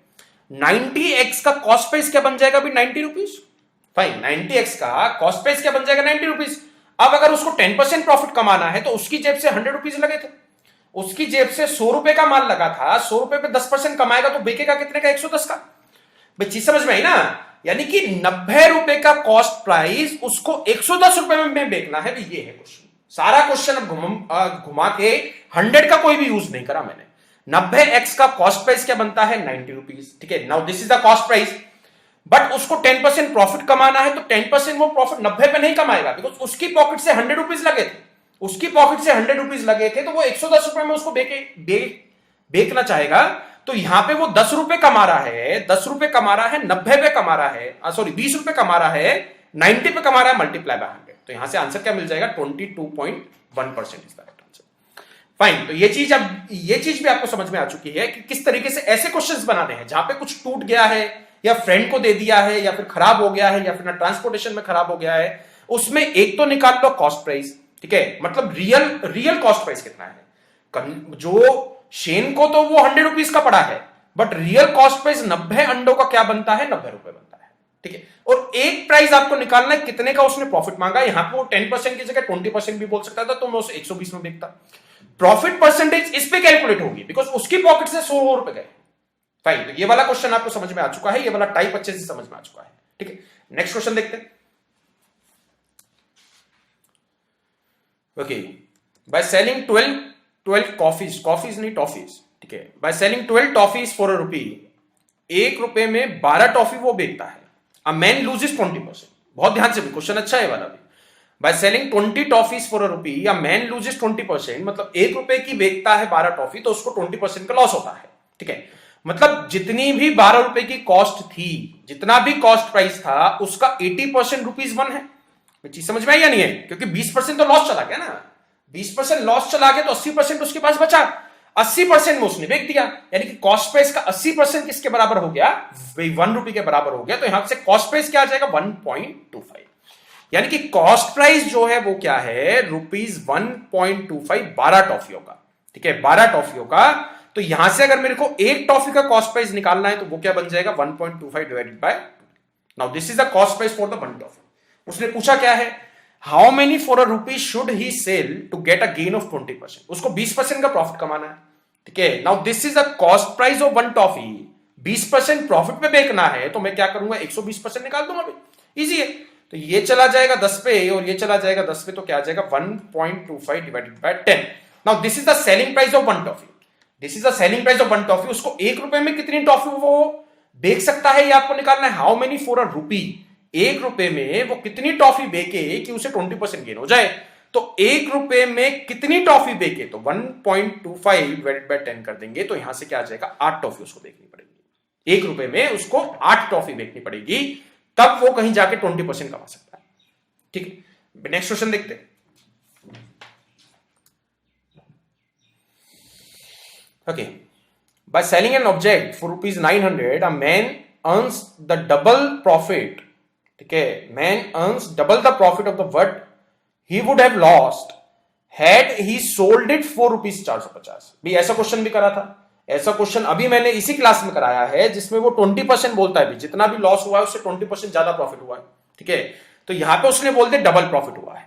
90x का कॉस्ट प्राइस क्या बन जाएगा अभी? 90 रुपीज. फाइन, 90x का कॉस्ट प्राइस क्या बन जाएगा? 90 रुपीज. अब अगर उसको 10% प्रॉफिट कमाना है तो उसकी जेब से 100 रुपीज लगे थे, उसकी जेब से 100 रुपए का माल लगा था, 100 रुपए पे 10% कमाएगा तो बेचेगा कितने का? 110 का. भाई चीज समझ में आई ना? यानी कि 90 रुपए का कॉस्ट प्राइस उसको 110 रुपए में बेचना है. ये है क्वेश्चन. सारा क्वेश्चन अब घुमा के 100 का कोई भी यूज नहीं करा मैंने. 90x का कॉस्ट प्राइस क्या बनता है? 90 रुपीज. ठीक है, now this is the cost price, but उसको 10% प्रॉफिट कमाना है तो 10% वो प्रॉफिट 90 पे नहीं कमाएगा, बिकॉज उसकी पॉकेट से 100 रुपीज लगे थे. उसकी पॉकेट से 100 रुपीज लगे थे तो वो 110 रुपए में उसको बेचना चाहेगा. तो यहां पे वो 10 रुपए कमा रहा है, 10 रुपए कमा रहा है, 90 पे कमा रहा है, सॉरी 20 रुपए कमा रहा है, 90 पे कमा रहा है, मल्टीप्लाई बाय 100. तो यहां से आंसर क्या मिल जाएगा? 22.1% is the right answer. Fine, तो ये चीज भी आपको समझ में आ चुकी है कि किस तरीके से ऐसे क्वेश्चंस बनाने हैं जहां पे कुछ टूट गया है, या फ्रेंड को दे दिया है, या फिर खराब हो गया है, या फिर ट्रांसपोर्टेशन में खराब हो गया है. उसमें एक तो निकाल लो कॉस्ट प्राइस. ठीक है, मतलब रियल कॉस्ट प्राइस कितना है. जो शेन को तो वो 100 रुपीज का पड़ा है, बट रियल कॉस्ट प्राइस 90 अंडों का क्या बनता है? 90 रुपए बनता है. ठीक है, और एक प्राइस आपको निकालना है कितने का उसने प्रॉफिट मांगा. यहां पे वो 10% की जगह 20% भी बोल सकता था, तो मैं उसे 120 में बेचता. प्रॉफिट परसेंटेज इस पे कैलकुलेट होगी, बिकॉज उसकी पॉकेट से 100 रुपए गए. फाइन, तो ये वाला क्वेश्चन आपको समझ में आ चुका है, ये वाला टाइप अच्छे से समझ में आ चुका है. ठीक है, नेक्स्ट क्वेश्चन देखते हैं. ओके, बाय सेलिंग 12 कॉफीज नहीं टॉफीज. ठीक है, by selling 12 toffees for a rupee, 1 रुपए में 12 टॉफी वो बेचता है. A man loses 20%. बहुत ध्यान से भी, क्वेश्चन अच्छा है वाला भी. By selling 20 toffees for a rupee, या मैन लूजेस 20%, मतलब 1 रुपए की बेचता है 12 टॉफी तो उसको 20% का लॉस होता है. ठीक है, मतलब जितनी भी 12 रुपए की कॉस्ट थी, जितना भी कॉस्ट प्राइस था, उसका 80% रुपीज 1 है. चीज समझ में आई या नहीं है? क्योंकि 20% तो लॉस चला गया ना. 20% लॉस चला गया तो 80% उसके पास बचा. 80% में उसने बेच दिया, यानी कि कॉस्ट प्राइस का 80% किसके बराबर हो गया? 1 रुपए के बराबर हो गया. तो यहां से कॉस्ट प्राइस क्या आ जाएगा? 1.25. यानी कि कॉस्ट प्राइस जो है वो क्या है? रुपीज 1.25, 12 टॉफियों का. ठीक है, 12 टॉफियों का. तो यहां से अगर मेरे को एक टॉफी का कॉस्ट प्राइस निकालना है तो वो क्या बन जाएगा? 1.25 divided by. Now this is the cost price for the 1 toffee. उसने पूछा क्या है? How many for a rupee should he sell to get a gain of 20%. उसको 20% का प्रॉफिट कमाना है. ठीक है, now this is the cost price of 1 toffee. 20% profit पे बेचना है तो मैं क्या करूंगा? 120% निकाल दूंगा. इजी है. तो ये चला जाएगा 10 पे और ये चला जाएगा 10 पे, तो क्या आ जाएगा? 1.25 divided bye 10. Now this is the selling price of 1 toffee. This is the selling price of 1 toffee. उसको 1 रुपए में कितनी टॉफी वो बेच सकता है, ये आपको निकालना है. How many for a rupee, 1 रुपए में वो कितनी टॉफी बेचे कि उसे 20% गेन हो जाए. तो 1 रुपए में कितनी टॉफी बेचे, तो 1.25 डिवाइडेड बाय 10 कर देंगे, तो यहां से क्या आ जाएगा? 8 टॉफी उसको बेचनी पड़ेगी. 1 रुपए में उसको 8 टॉफी बेचनी पड़ेगी, तब वो कहीं जाके 20% कमा सकता है. ठीक है, नेक्स्ट क्वेश्चन देखते हैं. Okay, by selling an object for rupees 900, a man earns the double profit. ठीक है, man earns double the profit of the what he would have lost had he sold it for ₹450। भी ऐसा question भी करा था, ऐसा question अभी मैंने इसी क्लास में कराया है जिसमें वो 20% बोलता है, भी जितना भी लॉस हुआ है उससे 20% ज्यादा प्रॉफिट हुआ है, ठीक है। तो यहां पे उसने बोल दिया डबल प्रॉफिट हुआ है।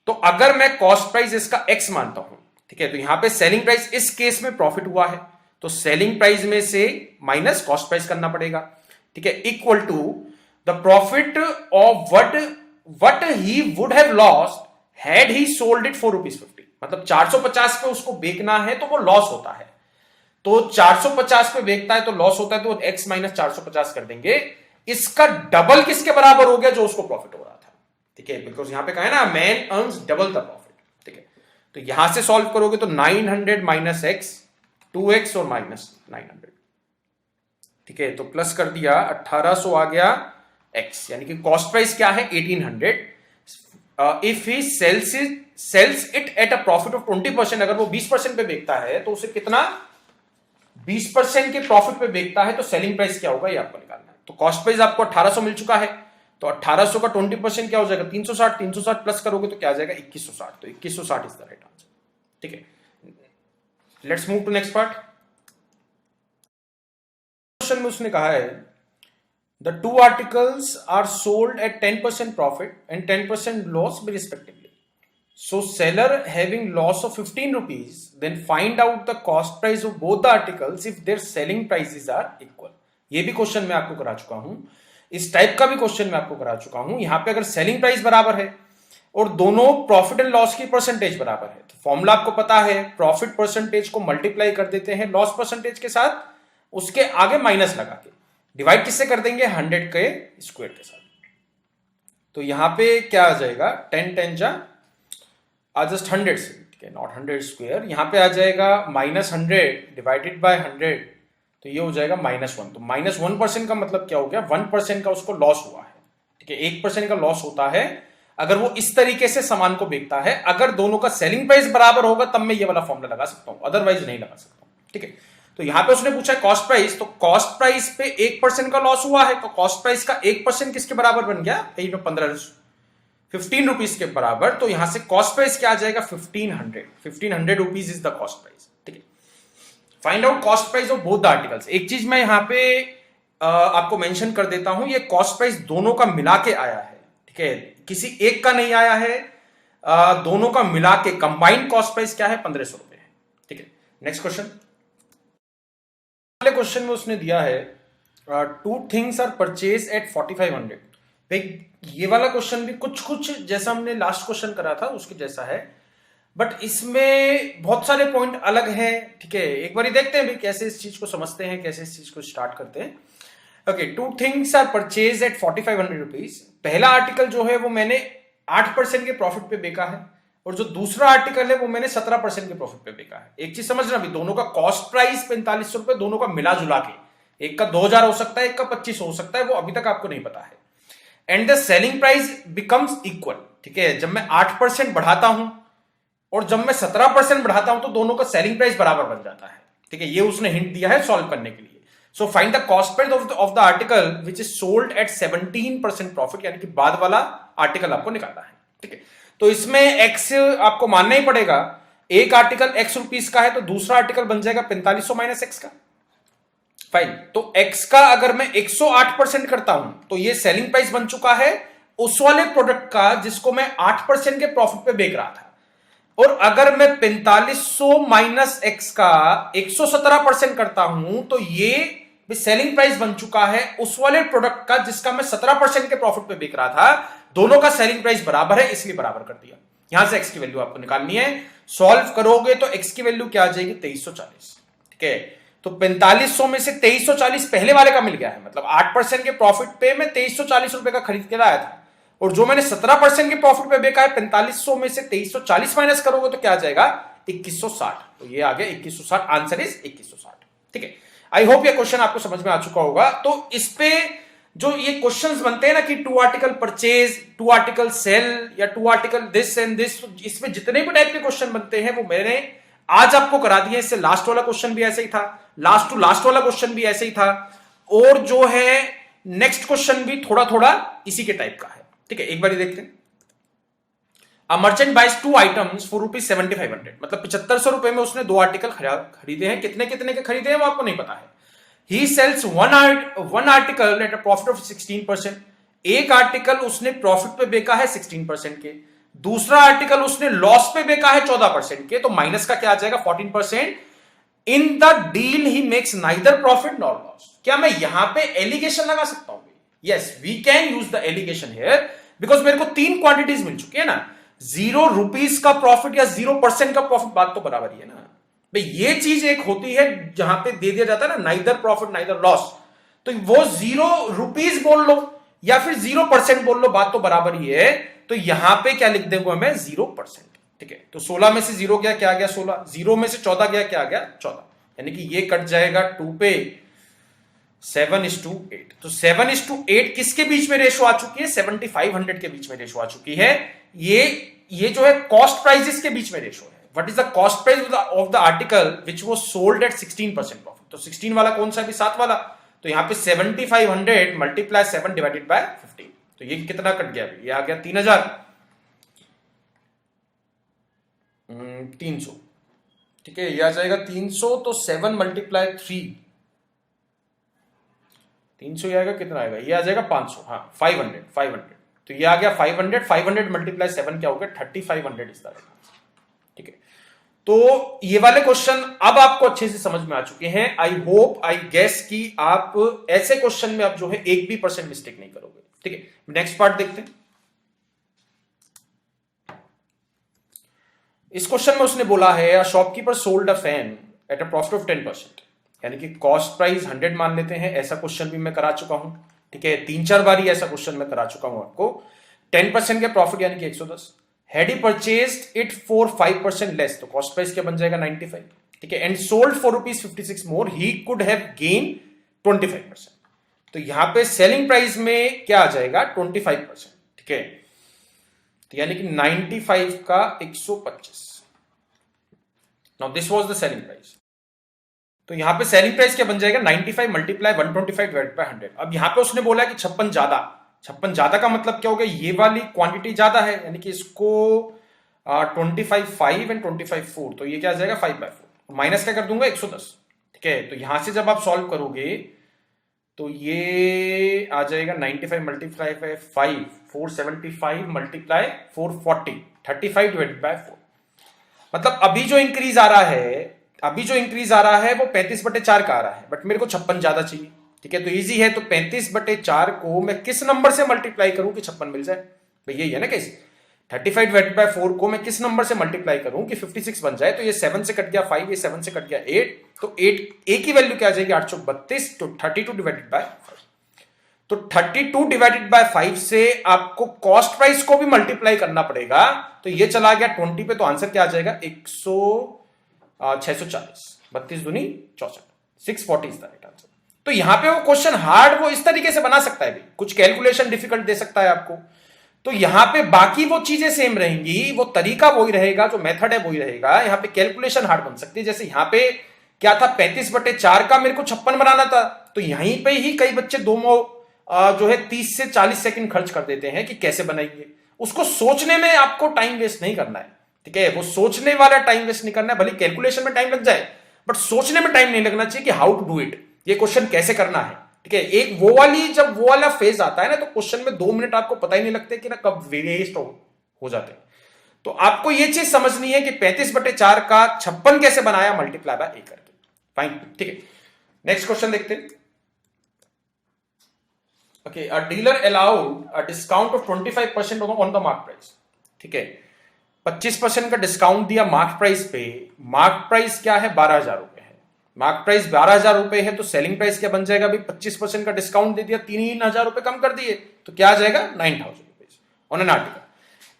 तो अगर मैं कॉस्ट प्राइस इसका एक्स मानता हूं, ठीक है, तो यहां पे सेलिंग प्राइस इस केस में प्रॉफिट हुआ है, तो सेलिंग प्राइस में से माइनस कॉस्ट प्राइस करना पड़ेगा, ठीक है, equal to the profit of what he would have lost had he sold it for ₹50। मतलब 450 पे उसको बेचना है तो वो लॉस होता है, तो 450 पे बेचता है तो लॉस होता है, तो x माइनस 450 कर देंगे। इसका डबल किसके बराबर हो गया? जो उसको प्रॉफिट हो रहा था, ठीक है, बिकॉज यहां पे कहा है ना man earns double the profit, ठीक है। तो यहां से सॉल्व करोगे तो 900 माइनस एक्स 2x और माइनस 900, ठीक है, तो प्लस कर दिया 1800 आ गया x, यानी कि कॉस्ट प्राइस क्या है 1800। If he sells it at a profit of 20%, अगर वो 20% पे बेचता है तो उसे कितना 20% के प्रॉफिट पे बेचता है, तो सेलिंग प्राइस क्या होगा ये आपको निकालना है। तो कॉस्ट प्राइस आपको 1800 मिल चुका है, तो 1800 का 20% क्या हो जाएगा 360, 360 प्लस करोगे तो क्या आ जाएगा 2160, तो 2160 इज द राइट आंसर, ठीक है। Let's move to next part. Question में उसने कहा है the two articles are sold at 10% profit and 10% loss respectively. So seller having loss of 15 rupees, then find out the cost price of both the articles if their selling prices are equal। ये भी question मैं आपको करा चुका हूं, इस type का भी क्वेश्चन मैं आपको करा चुका हूं। यहां पे अगर सेलिंग प्राइस बराबर है और दोनों प्रॉफिट एंड लॉस की परसेंटेज बराबर है, तो फॉर्मूला आपको पता है, प्रॉफिट परसेंटेज को मल्टीप्लाई कर देते हैं लॉस परसेंटेज के साथ, उसके आगे माइनस लगा के डिवाइड किससे कर देंगे 100 के स्क्वायर के साथ। तो यहां पे क्या आ जाएगा 10 10 जा जस्ट 100 से, ठीक है, नॉट 100 स्क्वायर। यहां पे आ जाएगा -100 डिवाइडेड बाय 100, तो ये हो जाएगा -1। तो -1% का मतलब क्या हो गया 1% का उसको लॉस हुआ है, ठीक है। 1% का लॉस होता है अगर वो इस तरीके से सामान को बेचता है। अगर दोनों का सेलिंग प्राइस बराबर होगा तब मैं ये वाला फॉर्मूला लगा सकता हूं, अदरवाइज नहीं लगा सकता हूं, ठीक है। तो यहां पे उसने पूछा कॉस्ट प्राइस, तो कॉस्ट प्राइस पे 1% का लॉस हुआ है, तो कॉस्ट प्राइस का 1% किसके बराबर बन गया 15 रुपीज के बराबर। तो यहां से कॉस्ट प्राइस क्या आ जाएगा 1500 rupees is the cost price, ठीक है। Find out cost price of both the articles. एक चीज मैं यहां पे आपको मेंशन कर देता हूं, ये कॉस्ट प्राइस दोनों का मिला के आया है, ठीक है, किसी एक का नहीं आया है, दोनों का मिला के कंबाइंड कॉस्ट प्राइस क्या है 1500 रुपए है, ठीक है। Next question. पहले क्वेश्चन में उसने दिया है 2 थिंग्स आर परचेज एट 4500। भाई ये वाला क्वेश्चन भी कुछ जैसा हमने लास्ट क्वेश्चन करा था उसके जैसा है, बट इसमें बहुत सारे पॉइंट अलग हैं, ठीक है। एक बार देखते हैं भी कैसे इस चीज को समझते हैं, कैसे इस चीज को स्टार्ट करते हैं। Okay, 2 things are purchase at 4500 rupees. पहला आर्टिकल जो है वो मैंने 8% के प्रॉफिट पे बेचा है, और जो दूसरा आर्टिकल है वो मैंने 17% के प्रॉफिट पे बेचा है। एक चीज समझना भी, दोनों का कॉस्ट प्राइस 4500 रुपए, दोनों का मिला जुला के, एक का 2000 हो सकता है, एक का 2500 हो सकता है, वो अभी तक आपको नहीं पता है। And the selling price becomes equal, ठीक है। जब मैं 8% बढ़ाता हूं और जब मैं 17% बढ़ाता हूं तो दोनों का सेलिंग प्राइस बराबर बन जाता है, ठीक है। ये उसने हिंट दिया है सॉल्व करने के लिए। So find the cost price of the article which is sold at 17% profit, यानी कि बाद वाला आर्टिकल आपको निकालना है, ठीक है। तो इसमें एक्स आपको मानना ही पड़ेगा, एक आर्टिकल x रुपीस का है तो दूसरा आर्टिकल बन जाएगा 4500 माइनस एक्स का। फाइन, तो x का अगर मैं 108% करता हूं तो ये सेलिंग प्राइस बन चुका है उस वाले प्रोडक्ट का जिसको मैं 8% के प्रॉफिट पे बेच रहा था। और अगर मैं 4500 माइनस एक्स का 117% करता हूं तो ये भी सेलिंग प्राइस बन चुका है उस वाले प्रोडक्ट का जिसका मैं 17% के प्रॉफिट पे बेच रहा था। दोनों का सेलिंग प्राइस बराबर है इसलिए बराबर कर दिया। यहां से x की वैल्यू आपको निकालनी है, सॉल्व करोगे तो x की वैल्यू क्या आ जाएगी 2340, ठीक है। तो 4500 में से 2340 पहले वाले का मिल गया है, मतलब 8% के प्रॉफिट पे मैं 2340 रुपए का खरीद के लाया था, और जो मैंने 17% के प्रॉफिट पे बेचा है 4500 में से 2340 माइनस करोगे तो क्या आ जाएगा 2160। तो ये आ गया 2160, आंसर इज 2160, ठीक है। आई होप ये क्वेश्चन आपको समझ में आ चुका होगा। तो इस पे जो ये क्वेश्चंस बनते हैं ना कि 2 आर्टिकल परचेज, 2 आर्टिकल सेल, या 2 आर्टिकल दिस एंड दिस, इसमें जितने भी टाइप के क्वेश्चन बनते हैं वो मैंने आज आपको करा दिए। इससे लास्ट वाला क्वेश्चन भी ऐसे ही था, लास्ट टू लास्ट वाला क्वेश्चन भी ऐसे ही था, और जो है नेक्स्ट क्वेश्चन भी थोड़ा थोड़ा इसी के टाइप का है, ठीक है। एक बार देखते हैं। A merchant buys 2 items for ₹7500, मतलब 7500 रुपए में उसने 2 आर्टिकल खरीदे हैं। कितने कितने के खरीदे हैं वो आपको नहीं पता है। He sells one article at a profit of 16%। एक आर्टिकल उसने प्रॉफिट पे बेचा है 16% के, दूसरा आर्टिकल उसने लॉस पे बेचा है 14% के, तो माइनस का क्या आ जाएगा 14%। In the deal he makes neither profit nor loss. क्या मैं यहां पे एलिगेशन लगा सकता हूं? Yes, we can use the alligation here, because मेरे को 3 क्वांटिटीज मिल चुकी है ना। ₹0 का प्रॉफिट या 0% का प्रॉफिट, बात तो बराबर ही है ना भाई। ये चीज एक होती है जहां पे दे दिया जाता है ना नाइदर प्रॉफिट नाइदर लॉस, तो वो ₹0 बोल लो या फिर 0% बोल लो, बात तो बराबर ही है। तो यहां पे क्या लिख देंगे हमें 0%। ठीक है, तो 16 में से 0 गया, क्या आ गया 16, 0 में से 14 गया, क्या आ गया 14, यानी कि ये कट जाएगा 2 पे 7:8। तो 7:8 किसके बीच में रेशो आ चुकी है? 7500 के बीच में रेशो आ चुकी है। ये जो है कॉस्ट प्राइसेस के बीच में रेशो है। What is the cost price of the article which was sold at 16% profit? तो 16 वाला कौन सा भी, 7 वाला। तो यहां पे 7500 मल्टीप्लाई 7 डिवाइडेड बाय 15, तो ये कितना कट गया? ये आ गया 3000, 300। ठीक है, ये आ जाएगा 300, तो 7 मल्टीप्लाई 3, 300 आएगा, कितना आएगा? ये आ जाएगा 500, हाँ 500। तो ये आ गया 500 मल्टीप्लाई 7 क्या हो गया? 3500 इस तरह। ठीक है, तो ये वाले क्वेश्चन अब आपको अच्छे से समझ में आ चुके हैं। आई होप, आई गेस कि आप ऐसे क्वेश्चन में अब जो है 1% मिस्टेक नहीं करोगे। ठीक है, नेक्स्ट पार्ट देखते हैं। इस क्वेश्चन में उसने बोला है a shopkeeper sold a fan eight a profit of 10%, यानी कि कॉस्ट प्राइस 100 मान लेते हैं। ऐसा क्वेश्चन भी मैं करा चुका हूं। ठीक है, 3-4 बार ही ऐसा क्वेश्चन मैं करा चुका हूं आपको। 10% के प्रॉफिट यानी कि 110। Had he purchased it for 5% less, तो कॉस्ट प्राइस क्या बन जाएगा 95। ठीक है, and sold for ₹56 more, he could have gain 25%। तो यहां पे सेलिंग प्राइस में क्या आ जाएगा? 25%। ठीक है, तो यानी कि 95 का 125। Now this was the selling price. तो यहां पे सेलिंग प्राइस क्या बन जाएगा? 95 मल्टीप्लाई 125 डिवाइड बाय 100। अब यहां पे उसने बोला कि 56 ज्यादा। 56 ज्यादा का मतलब क्या हो गया? ये वाली क्वांटिटी ज्यादा है, यानी कि इसको 25 5 एंड 25 4, तो ये क्या आ जाएगा 5/4। माइनस क्या कर दूंगा? 110। ठीक है, तो यहां से जब आप सॉल्व करोगे तो ये आ जाएगा 95 multiply by 5, 475 multiply 440, 35 divide by 4। मतलब अभी जो इंक्रीज आ रहा है वो 35/4 का आ रहा है, बट मेरे को 56 ज्यादा चाहिए। ठीक है, तो इजी है, तो 35/4 को मैं किस नंबर से मल्टीप्लाई करूं कि 56 मिल जाए? भाई यही है ना कैसे। 35 डिवाइड बाय 4 को मैं किस नंबर से मल्टीप्लाई करूं कि 56 बन जाए? तो ये 7 से कट गया 5, ये 7 से कट गया 8, तो 8 एक ही वैल्यू क्या आ जाएगी? 832। तो 32 डिवाइडेड बाय 5, तो 32 डिवाइडेड बाय 5 से आपको कॉस्ट प्राइस को भी मल्टीप्लाई करना पड़ेगा। तो ये चला गया 20 पे, तो आंसर क्या आ जाएगा? 640, 32 दूनी 64, 640 इज द राइट आंसर। तो यहां पे वो क्वेश्चन हार्ड वो इस तरीके से बना सकता है भी, कुछ कैलकुलेशन डिफिकल्ट दे सकता है आपको। तो यहां पे बाकी वो चीजें सेम रहेंगी, वो तरीका वही रहेगा, जो मेथड है वही रहेगा। यहां पे कैलकुलेशन हार्ड बन सकती है। जैसे यहां पे क्या था? 35/4 का मेरे को 56 बनाना था, तो यहीं पे ही कई बच्चे जो है 30 से 40 सेकंड खर्च कर देते हैं कि कैसे बनाएंगे। उसको सोचने में आपको टाइम वेस्ट नहीं करना है। ठीक है, वो सोचने वाला टाइम वेस्ट नहीं करना है। भले कैलकुलेशन में टाइम लग जाए, बट सोचने में टाइम नहीं लगना चाहिए कि हाउ टू डू इट, ये क्वेश्चन कैसे करना है। ठीक है, एक जब वो वाला फेज आता है ना, तो क्वेश्चन में 2 मिनट आपको पता ही नहीं लगते कि ना कब वेस्ट हो जाते हैं। तो आपको ये चीज समझनी है कि 35/4 का 56 कैसे बनाया मल्टीप्लाई बाय 1 करके। फाइन, ठीक है, नेक्स्ट क्वेश्चन देखते हैं। Okay, a dealer allowed a discount of 25% on the mark price. ठीक है, 25% का डिस्काउंट दिया मार्क प्राइस पे। मार्क प्राइस क्या है? 12,000 रुपए है। मार्क प्राइस 12,000 रुपए है, तो सेलिंग प्राइस क्या बन जाएगा? अभी 25% का डिस्काउंट दे दिया, 3,000 रुपए कम कर दिए, तो क्या आ जाएगा? 9,000 rupees on an article.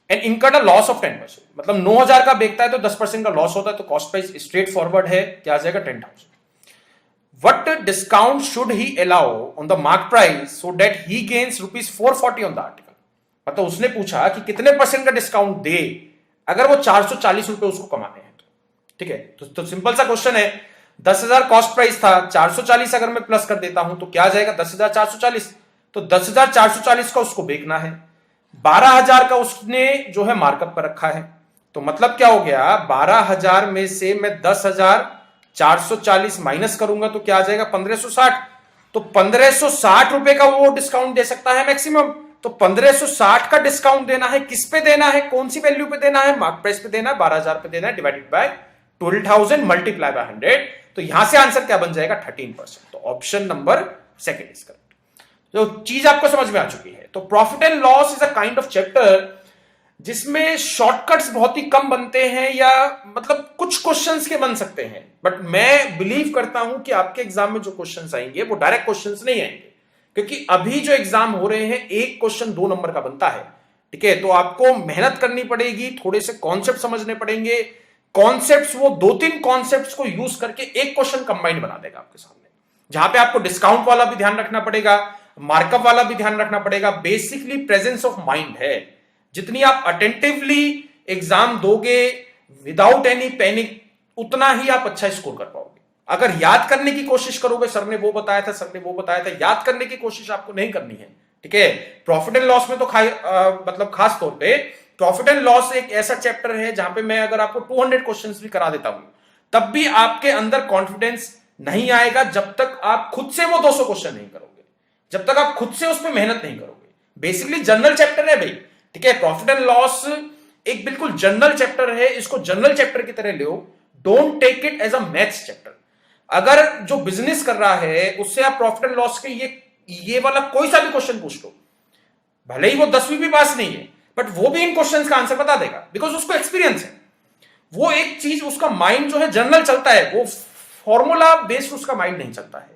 And incurred a loss of 10%, मतलब 9,000 का बेचता है तो 10% का लॉस होता है, तो कॉस्ट प्राइस स्ट्रेट फॉरवर्ड है, क्या आ जाएगा? 10,000। What discount should he allow on the mark price so that he gains ₹440 on the article? मतलब उसने पूछा कि कितने % का डिस्काउंट दे अगर वो 440 रुपए उसको कमाने हैं। ठीक है, तो सिंपल सा क्वेश्चन है। 10,000 कॉस्ट प्राइस था, 440 अगर मैं प्लस कर देता हूं तो क्या आ जाएगा? 10,440। तो 10,440 का उसको बेचना है। 12,000 का उसने जो है मार्कअप पर रखा है, तो मतलब क्या हो गया, 12,000 में से मैं 10,440 माइनस करूंगा तो क्या आ जाएगा, 1,560। तो 1,560 रुपए का वो डिस्काउंट दे सकता है मैक्सिमम। तो 1,560 का डिस्काउंट देना है, किस पे देना है, कौन सी वैल्यू पे देना है, मार्क प्राइस पे देना है, 12,000 पे देना है, डिवाइडेड बाय 12,000 मल्टीप्लाई बाय 100। तो यहां से आंसर क्या बन जाएगा, 13%। तो option number second is correct. तो चीज आपको समझ में आ चुकी है। तो profit and loss is a kind of chapter जिसमें शॉर्टकट्स बहुत ही कम बनते हैं, या मतलब कुछ क्वेश्चंस के बन सकते हैं, बट मैं बिलीव करता हूं कि आपके एग्जाम में जो क्वेश्चंस आएंगे वो डायरेक्ट क्वेश्चंस नहीं आएंगे, क्योंकि अभी जो एग्जाम हो रहे हैं एक क्वेश्चन 2 नंबर का बनता है। ठीक है, तो आपको मेहनत करनी पड़ेगी, थोड़े से कॉन्सेप्ट समझने पड़ेंगे। कॉन्सेप्ट्स वो 2-3 कॉन्सेप्ट्स को यूज करके एक क्वेश्चन कंबाइंड बना देगा आपके सामने, जहां पे आपको डिस्काउंट वाला भी ध्यान रखना पड़ेगा, मार्कअप वाला भी ध्यान रखना पड़ेगा। बेसिकली प्रेजेंस ऑफ माइंड है, जितनी आप अटेंटिवली एग्जाम दोगे विदाउट एनी पैनिक, उतना ही आप अच्छा स्कोर कर पाओगे। अगर याद करने की कोशिश करोगे, सर ने वो बताया था, सर ने वो बताया था, याद करने की कोशिश आपको नहीं करनी है। ठीक है, प्रॉफिट एंड लॉस में तो मतलब खास तौर पे प्रॉफिट एंड लॉस एक ऐसा चैप्टर है जहां पे मैं अगर आपको 200 क्वेश्चंस भी करा देता हूं, तब भी आपके अंदर कॉन्फिडेंस नहीं आएगा जब तक आप खुद से वो 200 क्वेश्चन नहीं करोगे, जब तक आप खुद से उसमें मेहनत नहीं करोगे। बेसिकली जनरल चैप्टर है भाई। ठीक है, प्रॉफिट एंड लॉस एक बिल्कुल जनरल चैप्टर है, इसको जनरल चैप्टर की तरह लो, don't take it as a maths chapter. अगर जो बिजनेस कर रहा है उससे आप प्रॉफिट एंड लॉस के ये वाला कोई सा भी क्वेश्चन पूछ लो, भले ही वो 10वीं भी पास नहीं है, बट वो भी इन क्वेश्चंस का आंसर बता देगा, बिकॉज उसको एक्सपीरियंस है। वो एक चीज, उसका माइंड जो है जनरल चलता है, वो फॉर्मूला बेस्ड उसका माइंड नहीं चलता है।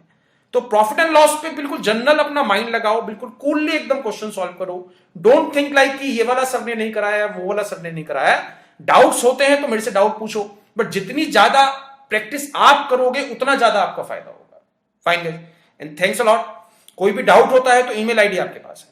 तो प्रॉफिट एंड लॉस पे बिल्कुल जनरल अपना माइंड लगाओ, बिल्कुल कूलली एकदम क्वेश्चन सॉल्व करो। डोंट थिंक लाइक कि ये वाला सर ने नहीं कराया, वो वाला सर ने नहीं कराया। डाउट्स होते हैं तो मेरे से डाउट पूछो, बट जितनी ज्यादा प्रैक्टिस आप करोगे उतना ज्यादा आपका फायदा होगा। Fine guys, and thanks a lot. कोई भी डाउट होता है तो ईमेल आईडी आपके पास है।